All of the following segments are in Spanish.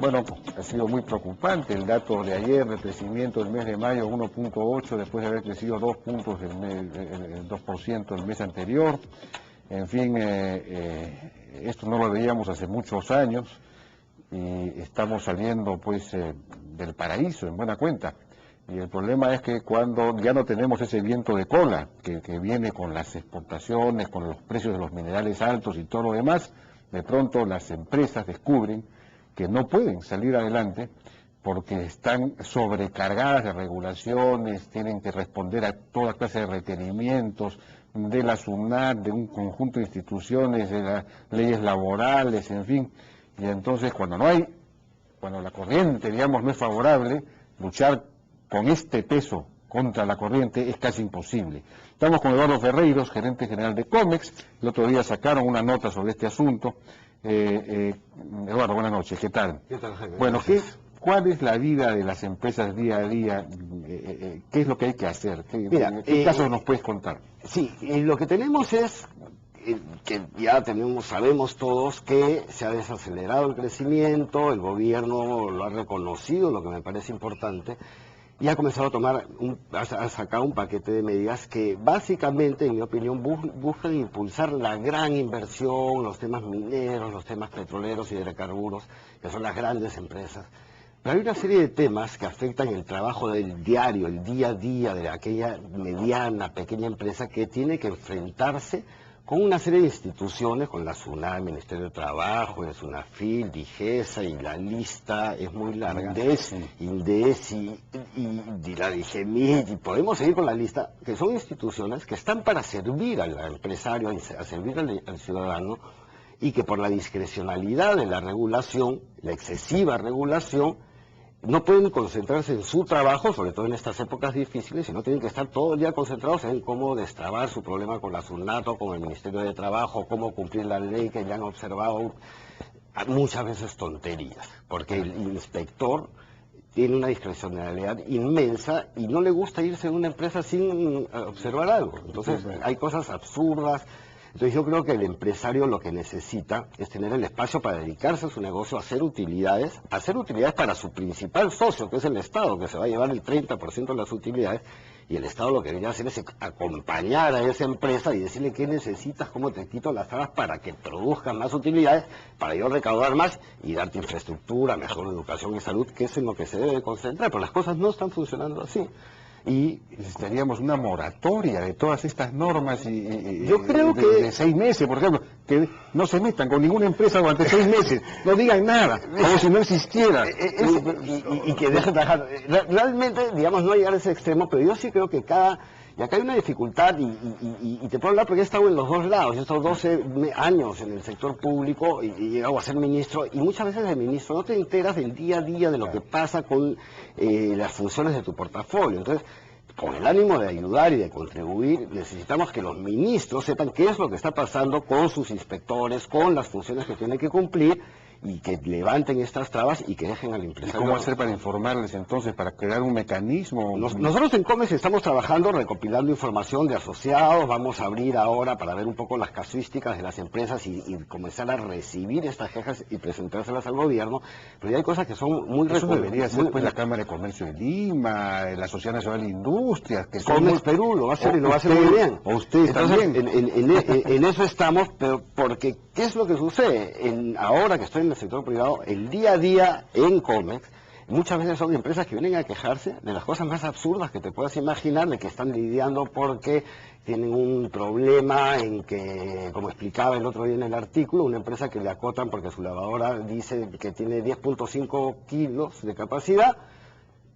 Bueno, ha sido muy preocupante el dato de ayer de crecimiento del mes de mayo 1.8 después de haber crecido 2 puntos el 2% el mes anterior. En fin, esto no lo veíamos hace muchos años y estamos saliendo pues del paraíso en buena cuenta. Y el problema es que cuando ya no tenemos ese viento de cola que viene con las exportaciones, con los precios de los minerales altos y todo lo demás, de pronto las empresas descubren que no pueden salir adelante porque están sobrecargadas de regulaciones, tienen que responder a toda clase de requerimientos de la SUNAT, de un conjunto de instituciones, de las leyes laborales, en fin. Y entonces cuando la corriente, digamos, no es favorable, luchar con este peso contra la corriente es casi imposible. Estamos con Eduardo Ferreiros, gerente general de Comex. El otro día sacaron una nota sobre este asunto. Eduardo, buenas noches, ¿qué tal? ¿Qué tal, Jaime? Bueno, ¿cuál es la vida de las empresas día a día? ¿Qué es lo que hay que hacer? ¿Qué casos nos puedes contar? Sí, lo que tenemos es que ya sabemos todos que se ha desacelerado el crecimiento, el gobierno lo ha reconocido, lo que me parece importante, y ha comenzado a sacar un paquete de medidas que básicamente, en mi opinión, buscan impulsar la gran inversión, los temas mineros, los temas petroleros y hidrocarburos, que son las grandes empresas. Pero hay una serie de temas que afectan el trabajo del diario, el día a día de aquella mediana, pequeña empresa que tiene que enfrentarse con una serie de instituciones, con la SUNAT, el Ministerio de Trabajo, el SUNAFIL, DIGESA, y la lista es muy larga. INDECI, y la DIGEMIT, y podemos seguir con la lista, que son instituciones que están para servir al empresario, a servir al ciudadano, y que por la discrecionalidad de la regulación, la excesiva regulación, no pueden concentrarse en su trabajo, sobre todo en estas épocas difíciles, sino tienen que estar todo el día concentrados en cómo destrabar su problema con la SUNAT, con el Ministerio de Trabajo, cómo cumplir la ley, que ya han observado muchas veces tonterías, porque el inspector tiene una discrecionalidad inmensa y no le gusta irse de una empresa sin observar algo. Entonces hay cosas absurdas. Entonces yo creo que el empresario lo que necesita es tener el espacio para dedicarse a su negocio, a hacer utilidades para su principal socio, que es el Estado, que se va a llevar el 30% de las utilidades, y el Estado lo que debería hacer es acompañar a esa empresa y decirle qué necesitas, cómo te quito las trabas para que produzcan más utilidades, para yo recaudar más y darte infraestructura, mejor educación y salud, que es en lo que se debe concentrar, pero las cosas no están funcionando así. Y necesitaríamos una moratoria de todas estas normas yo creo que de 6 meses, por ejemplo, que no se metan con ninguna empresa durante 6 meses, no digan nada, como si no existiera. Y que dejen trabajar. Realmente, digamos, no llegar a ese extremo, pero yo sí creo que y acá hay una dificultad, y te puedo hablar porque he estado en los dos lados, he estado 12 años en el sector público y he llegado a ser ministro, y muchas veces de ministro no te enteras del día a día de lo que pasa con las funciones de tu portafolio. Entonces, con el ánimo de ayudar y de contribuir, necesitamos que los ministros sepan qué es lo que está pasando con sus inspectores, con las funciones que tienen que cumplir, y que levanten estas trabas y que dejen al empresario. ¿Y cómo hacer para informarles entonces, para crear un mecanismo? Nosotros en Comex estamos trabajando, recopilando información de asociados, vamos a abrir ahora para ver un poco las casuísticas de las empresas y comenzar a recibir estas quejas y presentárselas al gobierno, pero ya hay cosas que son muy Eso debería ser pues la Cámara de Comercio de Lima, la Sociedad Nacional de Industrias, que son Comex Perú lo va a hacer y lo va a hacer muy bien. O ustedes también. En eso estamos, pero porque ¿qué es lo que sucede? Ahora que estoy en el sector privado, el día a día en Comex, muchas veces son empresas que vienen a quejarse de las cosas más absurdas que te puedas imaginar, de que están lidiando porque tienen un problema en que, como explicaba el otro día en el artículo, una empresa que le acotan porque su lavadora dice que tiene 10.5 kilos de capacidad,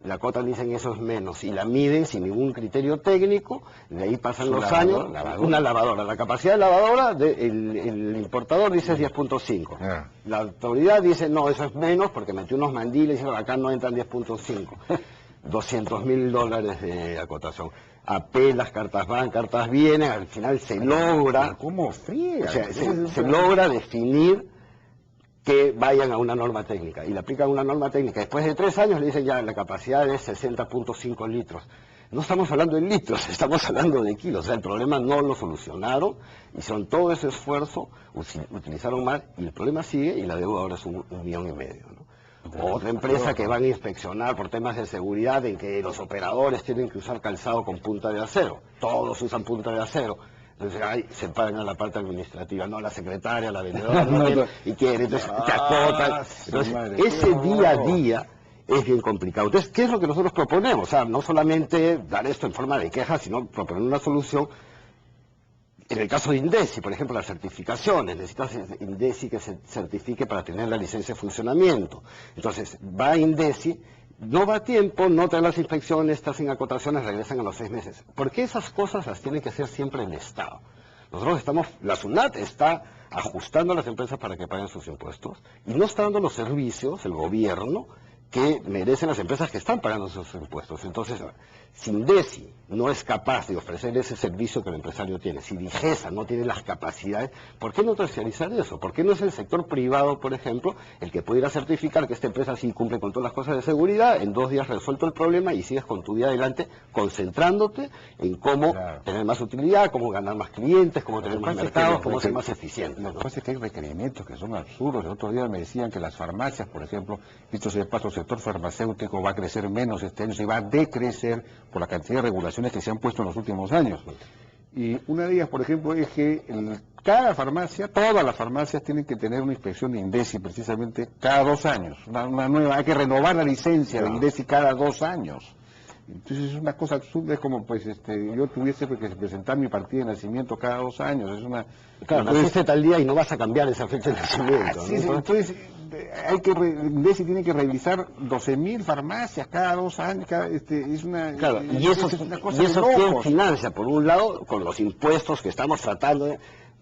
la acotan, dicen eso es menos, y la miden sin ningún criterio técnico, de ahí pasan los años, una lavadora, la capacidad de lavadora, el importador dice es 10.5, la autoridad dice no, eso es menos porque metió unos mandiles y acá no entran 10.5, $200.000 de acotación. Apelas, cartas van, cartas vienen, al final se logra, ¿cómo friega? O sea, se logra definir que vayan a una norma técnica, y le aplican una norma técnica. Después de 3 años le dicen ya la capacidad es 60.5 litros. No estamos hablando de litros, estamos hablando de kilos. O sea, el problema no lo solucionaron, hicieron todo ese esfuerzo, utilizaron mal, y el problema sigue, y la deuda ahora es 1,5 millones, ¿no? Otra empresa que van a inspeccionar por temas de seguridad en que los operadores tienen que usar calzado con punta de acero. Todos usan punta de acero. Entonces, se pagan a la parte administrativa, no la secretaria, la vendedora, no tiene, y quiere, entonces te acotan. Entonces, ese día a día es bien complicado. Entonces, ¿qué es lo que nosotros proponemos? O sea, no solamente dar esto en forma de queja, sino proponer una solución. En el caso de INDECI, por ejemplo, las certificaciones, necesitas INDECI que se certifique para tener la licencia de funcionamiento. Entonces, va a INDECI, no va a tiempo, no te dan las inspecciones, estás sin acotaciones, regresan a los 6 meses. Porque esas cosas las tiene que hacer siempre el Estado. La SUNAT está ajustando a las empresas para que paguen sus impuestos y no está dando los servicios, el gobierno, que merecen las empresas que están pagando sus impuestos. Entonces, si INDECI no es capaz de ofrecer ese servicio que el empresario tiene, si DIGESA no tiene las capacidades, ¿por qué no terciarizar eso? ¿Por qué no es el sector privado, por ejemplo, el que pudiera certificar que esta empresa sí cumple con todas las cosas de seguridad, en 2 días resuelto el problema y sigues con tu vida adelante, concentrándote en cómo tener más utilidad, cómo ganar más clientes, cómo tener más mercados, cómo ser más eficiente? Lo que pasa es que hay requerimientos que son absurdos. El otro día me decían que las farmacias, por ejemplo, dicho sea de paso, el sector farmacéutico va a crecer menos este año, se va a decrecer por la cantidad de regulaciones que se han puesto en los últimos años. Y una de ellas, por ejemplo, es que cada farmacia, todas las farmacias tienen que tener una inspección de INDECI precisamente cada 2 años. Una nueva, hay que renovar la licencia de INDECI cada 2 años. Entonces es una cosa absurda, es como pues yo tuviese que presentar mi partida de nacimiento cada 2 años. Es una... Claro, naciste tal día y no vas a cambiar esa fecha de nacimiento. Sí, sí, entonces INDECI tiene que revisar 12.000 farmacias cada 2 años, es una... Claro, y eso quién financia, por un lado, con los impuestos que estamos tratando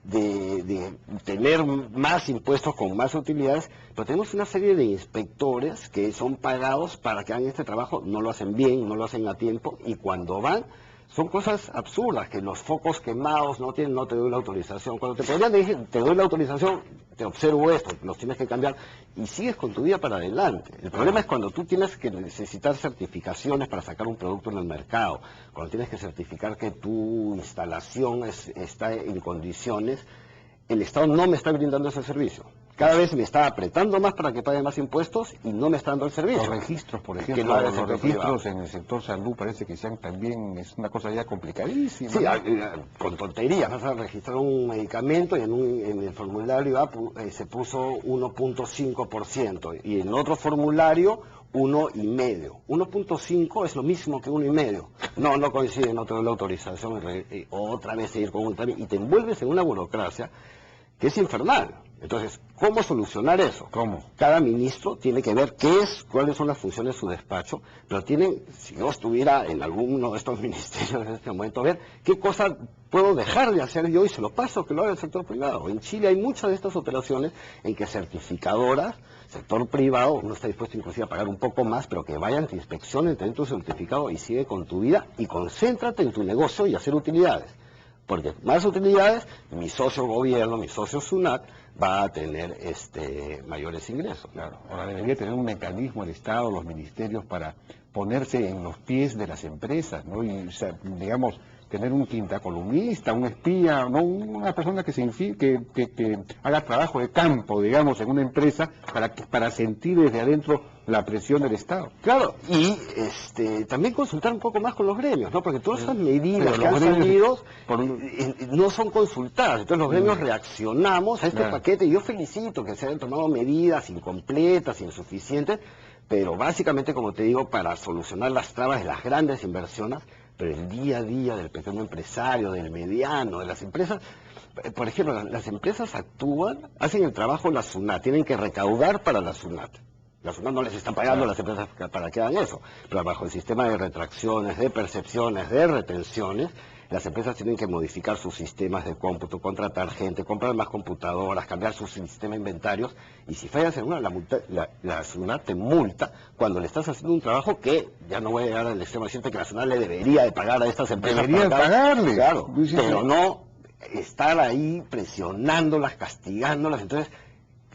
de tener más impuestos con más utilidades, pero tenemos una serie de inspectores que son pagados para que hagan este trabajo, no lo hacen bien, no lo hacen a tiempo, y cuando van, son cosas absurdas, que los focos quemados no te doy la autorización. Cuando te podrían decir, te doy la autorización, te observo esto, los tienes que cambiar, y sigues con tu vida para adelante. El problema es cuando tú tienes que necesitar certificaciones para sacar un producto en el mercado, cuando tienes que certificar que tu instalación está en condiciones, el Estado no me está brindando ese servicio. Cada vez me está apretando más para que pague más impuestos y no me está dando el servicio. Los registros, por ejemplo, los registros en el sector salud parece que sean también, es una cosa ya complicadísima. Sí, con tonterías, vas a registrar un medicamento y en el formulario se puso 1.5% y en otro formulario 1,5. 1.5 es lo mismo que 1,5. No coincide, no te doy la autorización, otra vez seguir con un trámite y te envuelves en una burocracia que es infernal. Entonces, ¿cómo solucionar eso? ¿Cómo? Cada ministro tiene que ver cuáles son las funciones de su despacho, pero si yo estuviera en alguno de estos ministerios en este momento, ver qué cosa puedo dejar de hacer yo y se lo paso que lo haga el sector privado. En Chile hay muchas de estas operaciones en que certificadoras, sector privado, uno está dispuesto inclusive a pagar un poco más, pero que vayan, te inspeccionen, te den tu certificado y sigue con tu vida y concéntrate en tu negocio y hacer utilidades. Porque más utilidades, mi socio gobierno, mi socio SUNAT, va a tener mayores ingresos. Claro, ahora debería tener un mecanismo el Estado, los ministerios, para ponerse en los pies de las empresas, ¿no? Y, digamos, tener un quintacolumnista, un espía, no una persona que haga trabajo de campo, digamos, en una empresa, para sentir desde adentro la presión del Estado. Claro, y también consultar un poco más con los gremios, ¿no? Porque todas esas medidas que han salido no son consultadas, entonces los gremios reaccionamos a este paquete, y yo felicito que se hayan tomado medidas incompletas, insuficientes, pero básicamente, como te digo, para solucionar las trabas de las grandes inversiones, pero el día a día del pequeño empresario, del mediano, de las empresas. Por ejemplo, las empresas hacen el trabajo de la SUNAT, tienen que recaudar para la SUNAT. La SUNAT no les está pagando a las empresas para que hagan eso, pero bajo el sistema de retracciones, de percepciones, de retenciones, las empresas tienen que modificar sus sistemas de cómputo, contratar gente, comprar más computadoras, cambiar su sistema de inventarios, y si fallas en una, la SUNAT te multa cuando le estás haciendo un trabajo que, ya no voy a llegar al extremo de decirte que la SUNAT le debería de pagar a estas empresas. Debería pagarle. Claro, pero no estar ahí presionándolas, castigándolas. Entonces,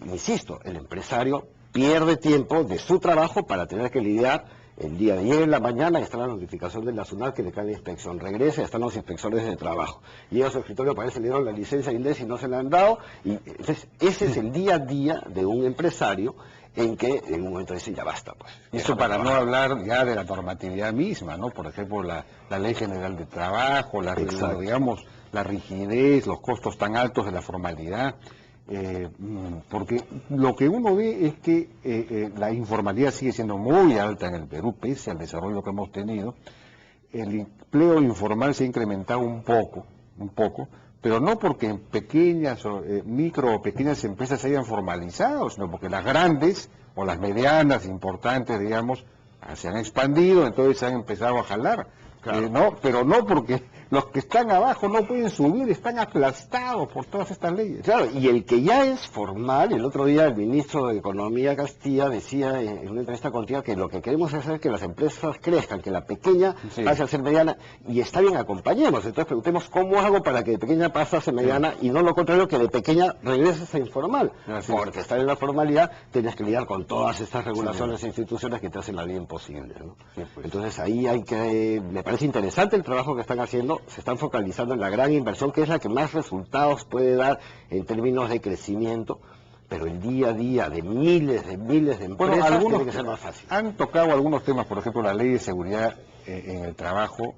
insisto, el empresario pierde tiempo de su trabajo para tener que lidiar el día de ayer en la mañana está la notificación de la SUNAT que le cae la inspección, regresa, están los inspectores de trabajo, llega a su escritorio, parece que le dieron la licencia de INDES y no se la han dado, y entonces ese es el día a día de un empresario en que en un momento dice ya basta, pues. Eso para no hablar ya de la normatividad misma, ¿no? Por ejemplo, la Ley General de Trabajo, digamos, la rigidez, los costos tan altos de la formalidad. Porque lo que uno ve es que la informalidad sigue siendo muy alta en el Perú, pese al desarrollo que hemos tenido. El empleo informal se ha incrementado un poco, pero no porque en pequeñas micro o pequeñas empresas se hayan formalizado, sino porque las grandes o las medianas, importantes, digamos, se han expandido, entonces se han empezado a jalar. Claro. No, pero no porque los que están abajo no pueden subir, están aplastados por todas estas leyes. Claro, y el que ya es formal, el otro día el ministro de Economía Castilla decía en una entrevista contigo que lo que queremos es hacer que las empresas crezcan, que la pequeña pase a ser mediana, y está bien, acompañemos. Entonces preguntemos cómo hago para que de pequeña pase a ser mediana y no lo contrario, que de pequeña regreses a informal. Porque estar en la formalidad tienes que lidiar con todas estas regulaciones e instituciones que te hacen la vida imposible, ¿no? Entonces ahí hay que, me parece interesante el trabajo que están haciendo, se están focalizando en la gran inversión, que es la que más resultados puede dar en términos de crecimiento, pero el día a día de miles de empresas tiene que ser más fácil. Han tocado algunos temas, por ejemplo, la ley de seguridad en el trabajo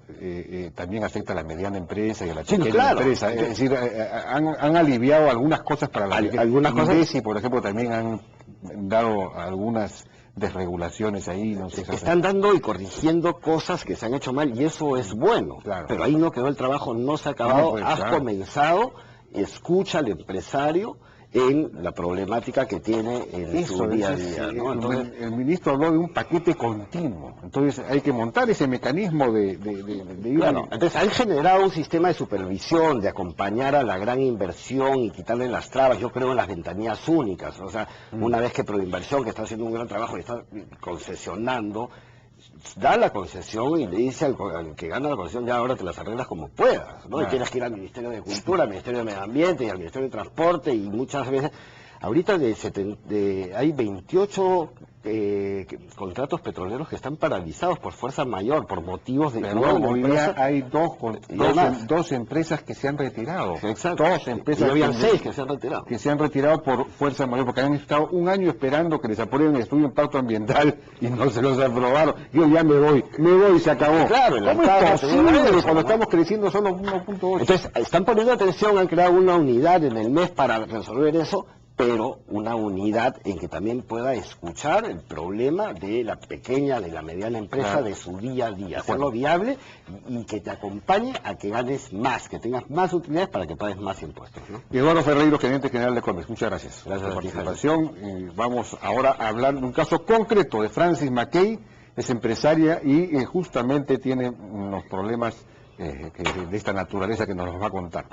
también afecta a la mediana empresa y a la pequeña empresa. Es decir, han aliviado algunas cosas para la INDECI, por ejemplo, también han dado algunas desregulaciones ahí, no sé. Están dando y corrigiendo cosas que se han hecho mal y eso es bueno, pero ahí no quedó el trabajo, no se ha acabado, has comenzado, escucha al empresario en la problemática que tiene en su día a día, ¿no? Entonces, el ministro habló de un paquete continuo, entonces hay que montar ese mecanismo de ir entonces han generado un sistema de supervisión, de acompañar a la gran inversión y quitarle las trabas. Yo creo en las ventanillas únicas, o sea, una vez que Proinversión, que está haciendo un gran trabajo y está concesionando, da la concesión y le dice al que gana la concesión, ya ahora te las arreglas como puedas, ¿no? Y tienes que ir al Ministerio de Cultura, al Ministerio de Medio Ambiente y al Ministerio de Transporte, y muchas veces, ahorita hay 28 contratos petroleros que están paralizados por fuerza mayor, por motivos de... Pero hoy día hay dos empresas que se han retirado. Exacto. Dos empresas. Y habían 6 que se han retirado. Que se han retirado por fuerza mayor, porque han estado un año esperando que les aprueben el estudio de impacto ambiental y no se los aprobaron. Yo ya me voy, se acabó. Claro, ¿Cómo es posible cuando estamos creciendo solo 1.8? Entonces, están poniendo atención, han creado una unidad en el mes para resolver eso, pero una unidad en que también pueda escuchar el problema de la pequeña, de la mediana empresa, de su día a día, hacerlo viable y que te acompañe a que ganes más, que tengas más utilidades para que pagues más impuestos, ¿no? Eduardo Ferreiro, gerente general de Comex, muchas gracias. Gracias por la participación. Vamos ahora a hablar de un caso concreto de Francis Mackey, es empresaria y justamente tiene unos problemas de esta naturaleza que nos los va a contar.